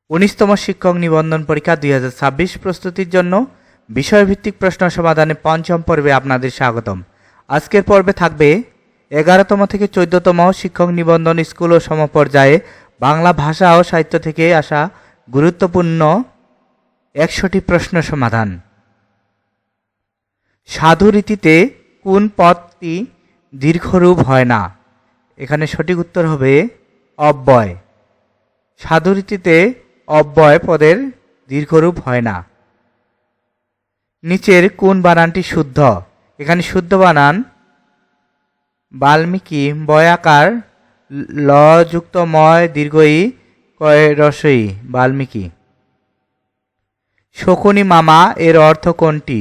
১৯তম শিক্ষক নিবন্ধন পরীক্ষা ২০২৬ প্রস্তুতির জন্য বিষয়ভিত্তিক প্রশ্ন সমাধানে পঞ্চম পর্বে আপনাদের স্বাগতম। আজকের পর্বে থাকবে ১১তম থেকে ১৪তম শিক্ষক নিবন্ধন স্কুল ও সমপর্যায়ে বাংলা ভাষা ও সাহিত্য থেকে আসা গুরুত্বপূর্ণ ১০০টি প্রশ্ন সমাধান। সাধুরীতিতে কোন পদটি দীর্ঘরূপ হয় না? এখানে সঠিক উত্তর হবে অব্যয়। সাধুরীতিতে অব্যয় পদের দীর্ঘরূপ হয় না। নিচের কোন বানানটি শুদ্ধ? এখানে শুদ্ধ বানান বাল্মীকি, বয়াকার, ল যুক্ত ময় দীর্ঘই কয় রসই বাল্মীকি। শকুনি মামা এর অর্থ কোনটি?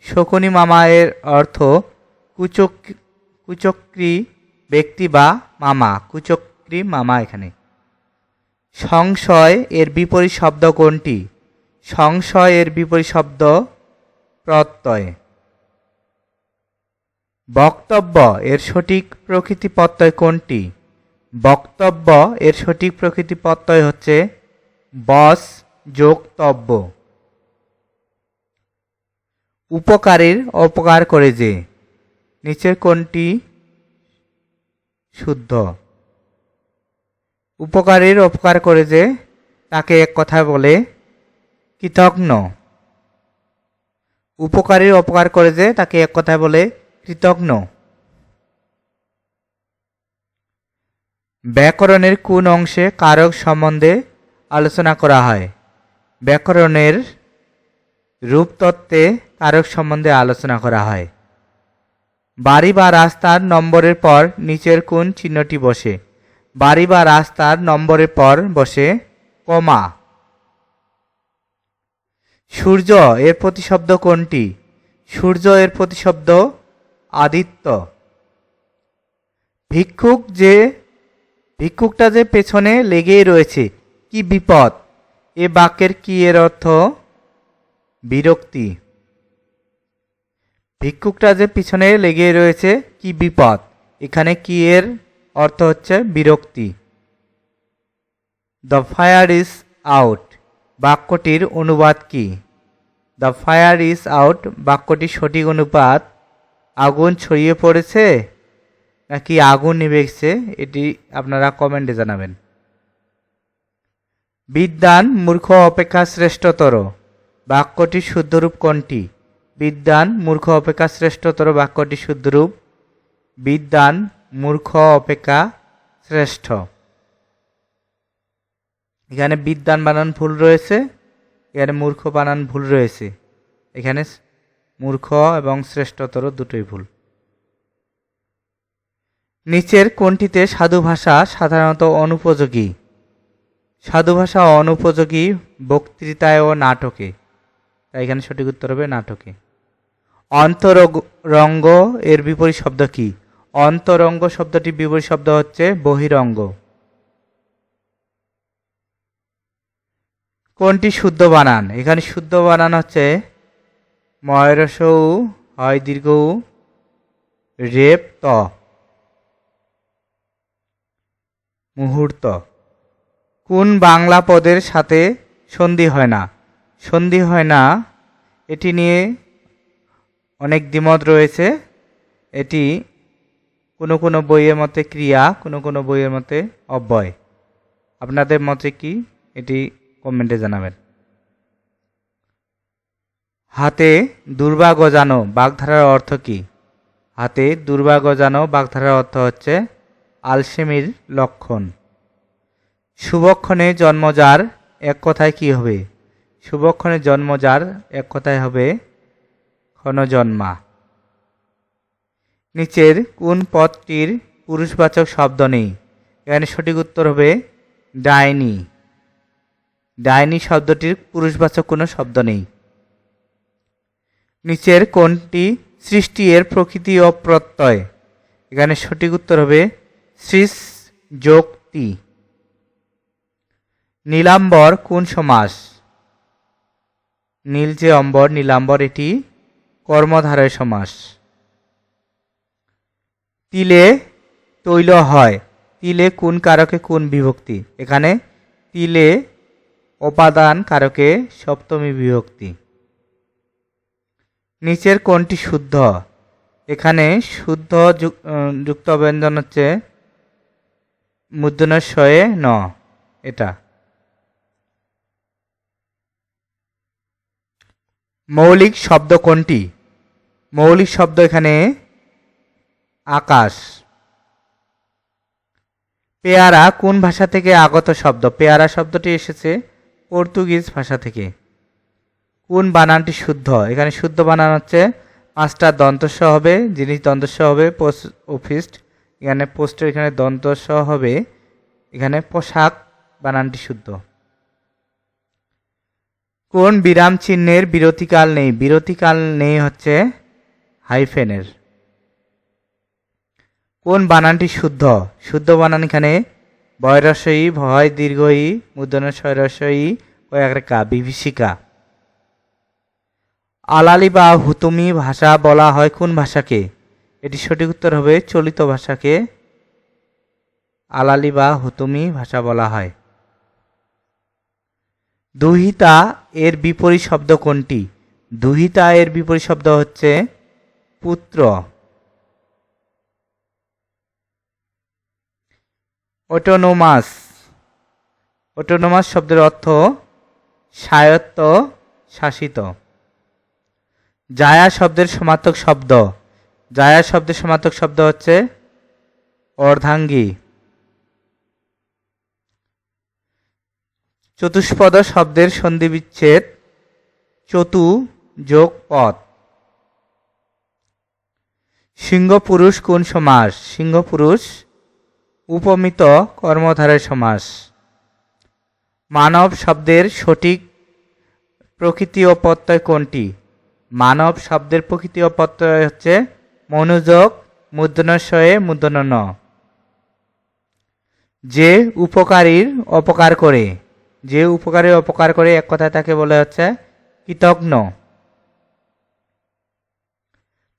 শকুনি মামা এর অর্থ কুচক্রী ব্যক্তি বা মামা, কুচক্রী মামা। এখানে সংশয় এর বিপরীত শব্দ কোনটি? সংশয় এর বিপরীত শব্দ প্রত্যয়। বক্তব্য এর সঠিক প্রকৃতি প্রত্যয় কোনটি? বক্তব্য এর সঠিক প্রকৃতি প্রত্যয় হচ্ছে বস যোগ তব্য। উপকারীর অপকার করে যে, নিচের কোনটি শুদ্ধ? উপকারীর অপকার করে যে তাকে এক কথায় বলে কৃতজ্ঞ। উপকারীর অপকার করে যে তাকে এক কথায় বলে কৃতজ্ঞ। ব্যাকরণের কোন অংশে কারক সম্বন্ধে আলোচনা করা হয়? ব্যাকরণের রূপতত্ত্বে কারক সম্বন্ধে আলোচনা করা হয়। বাড়ি বা রাস্তার নম্বরের পর নিচের কোন চিহ্নটি বসে? বাড়ি বা রাস্তার নম্বরের পর বসে কমা। সূর্য এর প্রতিশব্দ কোনটি? সূর্য এর প্রতিশব্দ আদিত্য। ভিক্ষুকটা যে পেছনে লেগেই রয়েছে, কি বিপদ? এ বাক্যের কি এর অর্থ? বিরক্তি। ভিক্ষুকটা যে পিছনে লেগে রয়েছে, কি বিপদ? এখানে কি এর অর্থ হচ্ছে বিরক্তি। দ্য ফায়ার ইজ আউট বাক্যটির অনুবাদ কি? দ্য ফায়ার ইজ আউট বাক্যটির সঠিক অনুবাদ আগুন ছড়িয়ে পড়েছে নাকি আগুন নিভে গেছে, এটি আপনারা কমেন্টে জানাবেন। বিদ্বান মূর্খ অপেক্ষা শ্রেষ্ঠতর বাক্যটির শুদ্ধরূপ কোনটি? বিদ্বান মূর্খ অপেক্ষা শ্রেষ্ঠতর বাক্যটির শুদ্ধরূপ বিদ্বান মূর্খ অপেক্ষা শ্রেষ্ঠ। এখানে বিদ্বান বানান ভুল রয়েছে, এখানে মূর্খ বানান ভুল রয়েছে। এখানে মূর্খ এবং শ্রেষ্ঠতর দুটোই ভুল। নিচের কোনটিতে সাধু ভাষা সাধারণত অনুপযোগী? সাধু ভাষা অনুপযোগী বক্তৃতায় ও নাটকে। তাই এখানে সঠিক উত্তর হবে নাটকে। অন্তরঙ্গ এর বিপরীত শব্দ কি? অন্তরঙ্গ শব্দটির বিপরীত শব্দ হচ্ছে বহিরঙ্গ। কোনটি শুদ্ধ বানান? এখানে শুদ্ধ বানান হচ্ছে ময়রসৌ হয় দীর্ঘ রেপ ত মুহূর্ত। কোন বাংলা পদের সাথে সন্ধি হয় না? সন্ধি হয় না এটি নিয়ে অনেক দ্বিমত রয়েছে। এটি কোনো কোনো বইয়ের মতে ক্রিয়া, কোনো কোনো বইয়ের মতে অব্যয়। আপনাদের মতে কি, এটি কমেন্টে জানাবেন। হাতে দুর্বা গজানো বাগধারার অর্থ কি? হাতে দুর্বা গজানো বাগধারার অর্থ হচ্ছে আলসেমির লক্ষণ। শুভক্ষণে জন্মজার এক কথায় কি হবে? শুভক্ষণে জন্মজার এক কথায় হবে ক্ষণজন্মা। নিচের কোন পদটির পুরুষবাচক শব্দ নেই? এখানে সঠিক উত্তর হবে ডাইনি। ডাইনি শব্দটির পুরুষবাচক কোনো শব্দ নেই। নিচের কোনটি সৃষ্টি এর প্রকৃতি ও প্রত্যয়? এখানে সঠিক উত্তর হবে সৃস যোগ তি। নীলাম্বর কোন সমাস? নীল যে অম্বর, নীলাম্বর, এটি কর্মধারয় সমাস। তিলে তৈল হয়, তিলে কোন কারকে কোন বিভক্তি? এখানে তিলে উপাদান কারকে সপ্তমী বিভক্তি। নিচের কোনটি শুদ্ধ? এখানে শুদ্ধ যুক্ত ব্যঞ্জন হচ্ছে মূর্ধন্যস্বয়ে ন, এটা। মৌলিক শব্দ কোনটি? মৌলিক শব্দ এখানে আকাশ। পেয়ারা কোন ভাষা থেকে আগত শব্দ? পেয়ারা শব্দটি এসেছে পর্তুগিজ ভাষা থেকে। কোন বানানটি শুদ্ধ? এখানে শুদ্ধ বানান হচ্ছে পাঁচটা দন্তস্ব হবে, জিনিস দন্তস্ব হবে, পোস্ট অফিস এখানে পোস্টের এখানে দন্তস্ব হবে, এখানে পোশাক বানানটি শুদ্ধ। কোন বিরাম চিহ্নের বিরতিকাল নেই? বিরতিকাল নেই হচ্ছে হাইফেনের। কোন বানানটি শুদ্ধ? শুদ্ধ বানান এখানে বয়রস্বই, ভয় দীর্ঘই, মূর্ধন্যস্বরস্বই ও একটা বিভীষিকা। আলালি বা হুতুমি ভাষা বলা হয় কোন ভাষাকে? এটি সঠিক উত্তর হবে চলিত ভাষাকে আলালি বা হুতুমি ভাষা বলা হয়। দুহিতা এর বিপরীত শব্দ কোনটি? দুহিতা এর বিপরীত শব্দ হচ্ছে পুত্র। অটোনোমাস। অটোনোমাস শব্দের অর্থ স্বায়ত্ত শাসিত। জায়া শব্দের সমার্থক শব্দ। জায়া শব্দের সমার্থক শব্দ হচ্ছে অর্ধাঙ্গী। চতুষ্পদ শব্দের সন্ধিবিচ্ছেদ চতু যোগ পদ। সিংহপুরুষ কোন সমাস? সিংহপুরুষ উপমিত কর্মধারয় সমাস। মানব শব্দের সঠিক প্রকৃতি ও প্রত্যয় কোনটি? মানব শব্দের প্রকৃতি ও প্রত্যয় হচ্ছে মনোযোগ মূর্ধন্যস্বয়ে মূর্ধন্য ন। যে উপকারীর অপকার করে, যে উপকারীর অপকার করে এক কথায় তাকে বলে হচ্ছে কৃতজ্ঞ।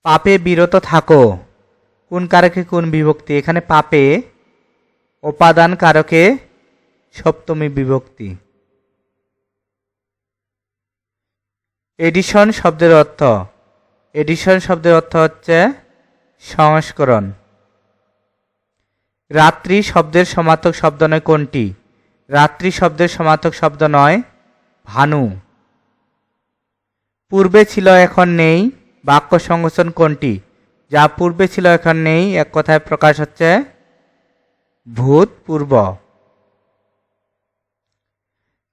পাপে বিরত থাকো কোন কারকে কোন বিভক্তি? এখানে পাপে উপাদান কারকে সপ্তমী বিভক্তি। এডিশন শব্দের অর্থ। এডিশন শব্দের অর্থ হচ্ছে সংস্করণ। রাত্রি শব্দের সমার্থক শব্দ নয় কোনটি? রাত্রি শব্দের সমার্থক শব্দ নয় ভানু। পূর্বে ছিল এখন নেই বাক্য সংগঠন কোনটি? যা পূর্বে ছিল এখন নেই এক কথায় প্রকাশ হচ্ছে ভূতপূর্ব।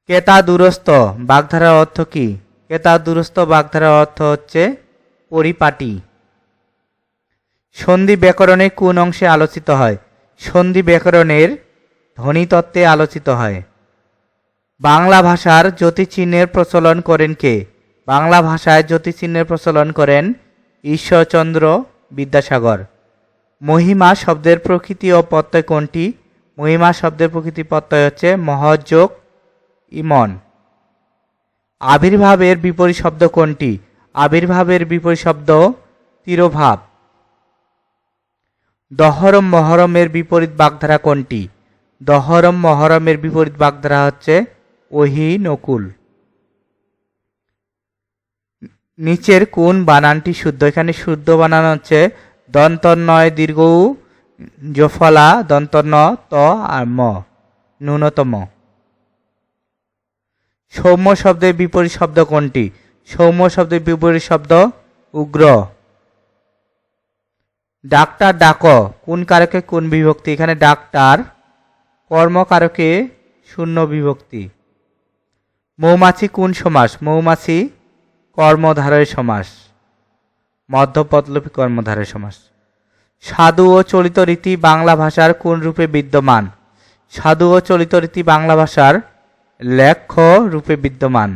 কেতা দূরস্থ বাগধারার অর্থ কি? কেতা দূরস্থ বাগধারার অর্থ হচ্ছে পরিপাটি। সন্ধি ব্যাকরণে কোন অংশে আলোচিত হয়? সন্ধি ব্যাকরণের ধ্বনিতত্ত্বে আলোচিত হয়। বাংলা ভাষার জ্যোতিচিহ্নের প্রচলন করেন কে? বাংলা ভাষায় জ্যোতিচিহ্নের প্রচলন করেন ঈশ্বরচন্দ্র বিদ্যাসাগর। মহিমা শব্দের প্রকৃতি ও প্রত্যয় কোনটি? মহিমা শব্দের প্রকৃতি প্রত্যয় হচ্ছে মহযোগ ইমন। আবির্ভাবের বিপরীত শব্দ কোনটি? আবির্ভাবের বিপরীত শব্দ তিরোভাব। দহরম মহরমের বিপরীত বাগধারা কোনটি? দহরম মহরমের বিপরীত বাগধারা হচ্ছে ওহি নকুল। নিচের কোন বানানটি শুদ্ধ? এখানে শুদ্ধ বানান হচ্ছে দন্তন্নয় দীর্ঘ জফলা দন্তন্য ত আর ম ন্যূনতম। সৌম্য শব্দের বিপরীত শব্দ কোনটি? সৌম্য শব্দের বিপরীত শব্দ উগ্র। ডাক্তার ডাক কোন কারকে কোন বিভক্তি? এখানে ডাক্তার কর্মকারকে শূন্য বিভক্তি। মৌমাছি কোন সমাস? মৌমাছি কর্মধারয় সমাস, মধ্যপদলোপী কর্মধারয় সমাস। সাধু ও চলিত রীতি বাংলা ভাষার কোন রূপে বিদ্যমান? সাধু ও চলিত রীতি বাংলা ভাষার লেখ্য রূপে বিদ্যমান।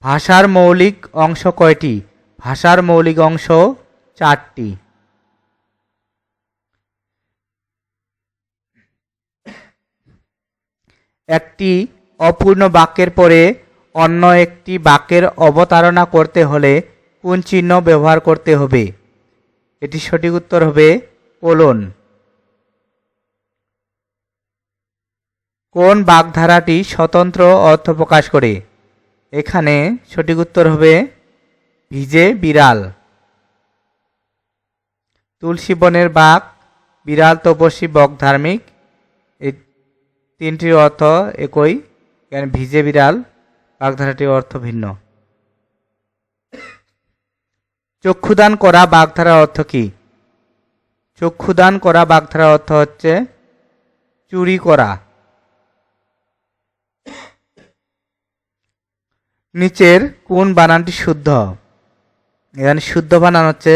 ভাষার মৌলিক অংশ কয়টি? ভাষার মৌলিক অংশ 4টি। একটি অপূর্ণ বাক্যের পরে অন্য একটি বাক্যের অবতারণা করতে হলে কোন চিহ্ন ব্যবহার করতে হবে? এটি সঠিক উত্তর হবে কোলন। কোন বাগধারাটি স্বতন্ত্র অর্থ প্রকাশ করে? এখানে সঠিক উত্তর হবে ভিজে বিড়াল। তুলসী বনের বাঘ, বিড়াল, তপস্বী, বক, ধার্মিক, এই তিনটির অর্থ একই। এখানে ভিজে বিড়াল বাগধারাটির অর্থ ভিন্ন। চক্ষুদান করা বাগধারার অর্থ কি? চক্ষুদান করা বাগধারার অর্থ হচ্ছে চুরি করা। নিচের কোন বানানটি শুদ্ধ? এখানে শুদ্ধ বানান হচ্ছে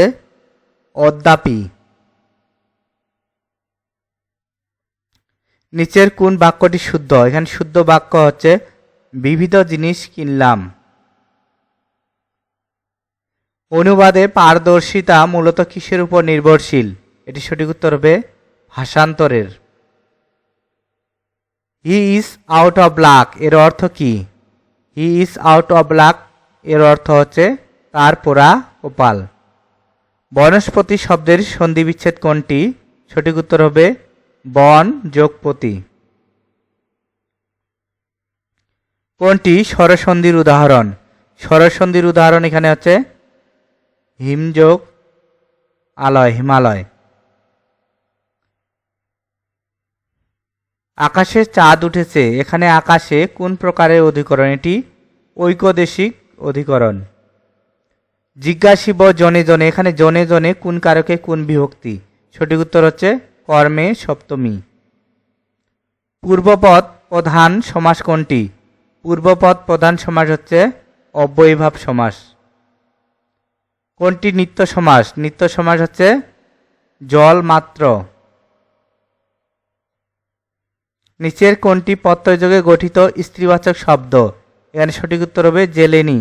অদ্যাপি। নিচের কোন বাক্যটি শুদ্ধ? এখানে শুদ্ধ বাক্য হচ্ছে বিবিধ জিনিস কিনলাম। অনুবাদে পারদর্শিতা মূলত কিসের উপর নির্ভরশীল? এটি সঠিক উত্তর হবে ভাষান্তরের। He is out of luck এর অর্থ কি? He is out of luck এর অর্থ হচ্ছে তার পোড়া কপাল। বনস্পতি শব্দের সন্ধি বিচ্ছেদ কোনটি? সঠিক উত্তর হবে বন যোগ পতি। কোনটি স্বরসন্ধির উদাহরণ? স্বরসন্ধির উদাহরণ এখানে হচ্ছে হিমযোগ আলয়, হিমালয়। আকাশে চাঁদ উঠেছে, এখানে আকাশে কোন প্রকারের অধিকরণ? এটি ঐকদেশিক অধিকরণ। জিজ্ঞাসিব জনে জনে, এখানে জনে জনে কোন কারকে কোন বিভক্তি? সঠিক উত্তর হচ্ছে কর্মে সপ্তমী। পূর্বপদ প্রধান সমাস কোনটি? পূর্বপদ প্রধান সমাস হচ্ছে অব্যয়ীভাব সমাস। কোনটি নিত্য সমাস? নিত্য সমাস হচ্ছে জল মাত্র। নিচের কোনটি প্রত্যয়যোগে গঠিত স্ত্রীবাচক শব্দ? এখানে সঠিক উত্তর হবে জেলেনি।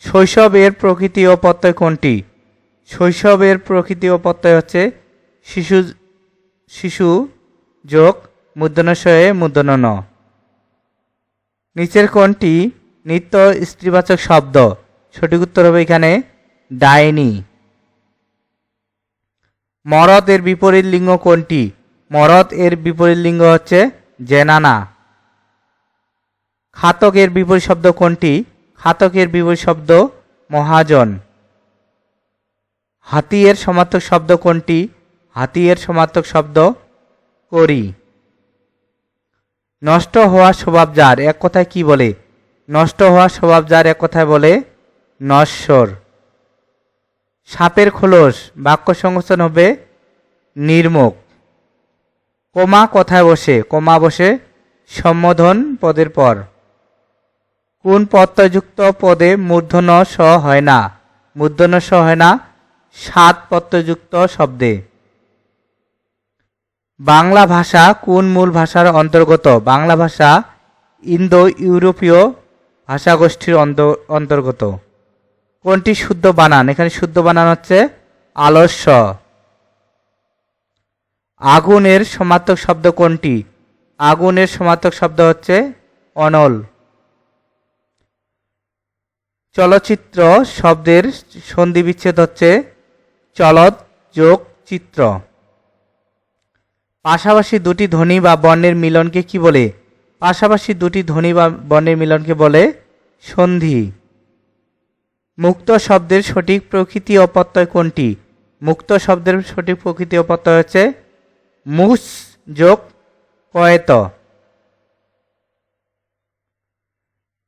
শৈশব এর প্রকৃতি ও প্রত্যয় কোনটি? শৈশবের প্রকৃতি ও প্রত্যয় হচ্ছে শিশু, শিশু যোগ মূর্ধন্যশয়ে মূর্ধন্য ন। নিচের কোনটি নিত্য স্ত্রীবাচক শব্দ? সঠিক উত্তর হবে এখানে ডাইনি। মরদ এর বিপরীত লিঙ্গ কোনটি? মরদ এর বিপরীত লিঙ্গ হচ্ছে জেনানা। খাতক এর বিপরীত শব্দ কোনটি? খাতক এর বিপরীত শব্দ মহাজন। হাতি এর সমার্থক শব্দ কোনটি? হাতি এর সমার্থক শব্দ করি। নষ্ট হওয়া স্বভাব যার এক কথায় কি বলে? নষ্ট হওয়া স্বভাব যার এক কথায় বলে নশ্বর। সাপের খোলস বাক্য সংকোচন হবে নির্মুখ। কমা কথায় বসে? কমা বসে সম্বোধন পদের পর। কোন প্রত্যয়যুক্ত পদে মূর্ধন্য স হয় না? মূর্ধন্য স হয় না সাত প্রত্যয়যুক্ত শব্দে। বাংলা ভাষা কোন মূল ভাষার অন্তর্গত? বাংলা ভাষা ইন্দো ইউরোপীয় ভাষাগোষ্ঠীর অন্তর্গত। কোনটি শুদ্ধ বানান? এখানে শুদ্ধ বানান হচ্ছে আলস্য। আগুনের সমার্থক শব্দ কোনটি? আগুনের সমার্থক শব্দ হচ্ছে অনল। চলচ্চিত্র শব্দের সন্ধি বিচ্ছেদ হচ্ছে চলৎ যোগ চিত্র। পাশাপাশি দুটি ধ্বনি বা বর্ণের মিলনকে কি বলে? পাশাপাশি দুটি ধ্বনি বা বর্ণের মিলনকে বলে সন্ধি। মুক্ত শব্দের সঠিক প্রকৃতি ও প্রত্যয় কোনটি? মুক্ত শব্দের সঠিক প্রকৃতি ও প্রত্যয় হচ্ছে মুস যোগ কয়েত।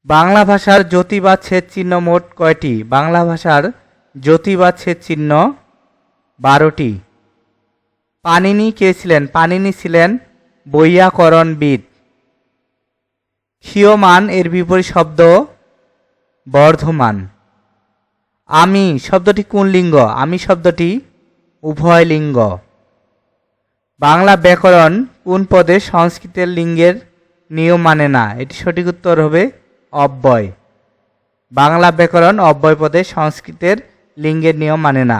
বাংলা ভাষার জ্যোতি বা ছেদ চিহ্ন মোট কয়টি? বাংলা ভাষার জ্যোতি বা ছেদ চিহ্ন 12টি। পাণিনি কে ছিলেন? পাণিনি ছিলেন বৈয়াকরণবিদ। ক্ষীয়মান এর বিপরীত শব্দ বর্ধমান। আমি শব্দটি কোন লিঙ্গ? আমি শব্দটি উভয় লিঙ্গ। বাংলা ব্যাকরণ কোন পদে সংস্কৃতের লিঙ্গের নিয়ম মানে না? এটি সঠিক উত্তর হবে অব্যয়। বাংলা ব্যাকরণ অব্যয় পদে সংস্কৃতের লিঙ্গের নিয়ম মানে না।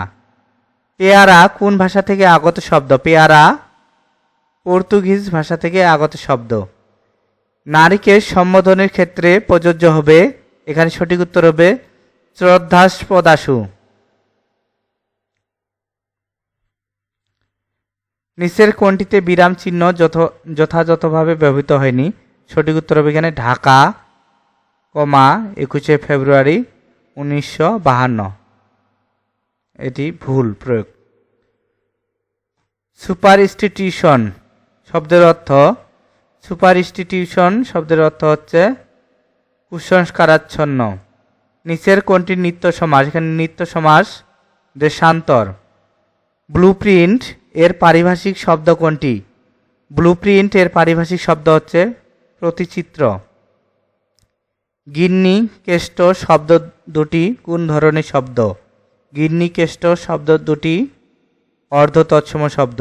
পেয়ারা কোন ভাষা থেকে আগত শব্দ? পেয়ারা পর্তুগিজ ভাষা থেকে আগত শব্দ। নারীকে সম্বোধনের ক্ষেত্রে প্রযোজ্য হবে? এখানে সঠিক উত্তর হবে শ্রদ্ধাস্পদাশু। নিচের কোনটিতে বিরাম চিহ্ন যথাযথভাবে ব্যবহৃত হয়নি? সঠিক উত্তর হবে এখানে ঢাকা, 21শে ফেব্রুয়ারি 1952। এটি ভুল প্রয়োগ। সুপারস্টিটিউশন শব্দের অর্থ, সুপারস্টিটিউশন শব্দের অর্থ হচ্ছে কুসংস্কারাচ্ছন্ন। নিচের কোনটি নিত্য সমাস? এখানে নিত্য সমাস দেশান্তর। ব্লুপ্রিন্ট এর পারিভাষিক শব্দ কোনটি? ব্লুপ্রিন্ট এর পারিভাষিক শব্দ হচ্ছে প্রতিচিত্র। গিন্নি কেষ্ট শব্দ দুটি কোন ধরনের শব্দ? গিন্নি কেষ্ট শব্দ দুটি অর্ধ তৎসম শব্দ।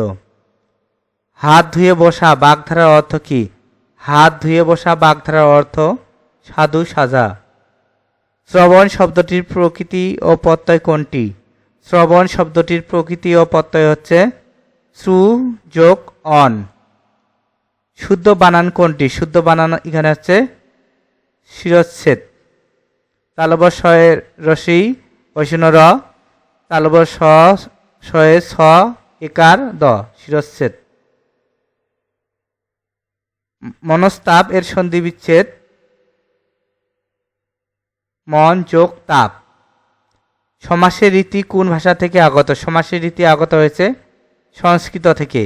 হাত ধুয়ে বসা বাগধারার অর্থ কি? হাত ধুয়ে বসা বাগধারার অর্থ সাধু সাজা। শ্রবণ শব্দটির প্রকৃতি ও প্রত্যয় কোনটি? শ্রবণ শব্দটির প্রকৃতি ও প্রত্যয় হচ্ছে শ্রু যোগ অন। শুদ্ধ বানান কোনটি? শুদ্ধ বানান এখানে হচ্ছে শিরচ্ছেদ। তালব শয়ের রসি ঐশন্য র, তালব শয়ে ছ একার দ, শিরচ্ছেদ। মনস্তাপ এর সন্ধি বিচ্ছেদ মন যোগ তাপ। সমাসের রীতি কোন ভাষা থেকে আগত? সমাসের রীতি আগত হয়েছে সংস্কৃত থেকে।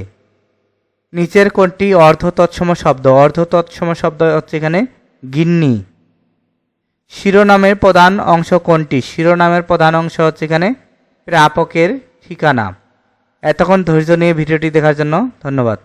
নিচের কোনটি অর্ধ তৎসম শব্দ? অর্ধ তৎসম শব্দ হচ্ছে এখানে গিন্নি। শিরোনামের প্রধান অংশ কোনটি? শিরোনামের প্রধান অংশ হচ্ছে এখানে প্রাপকের ঠিকানা। এতক্ষণ ধৈর্য নিয়ে ভিডিওটি দেখার জন্য ধন্যবাদ।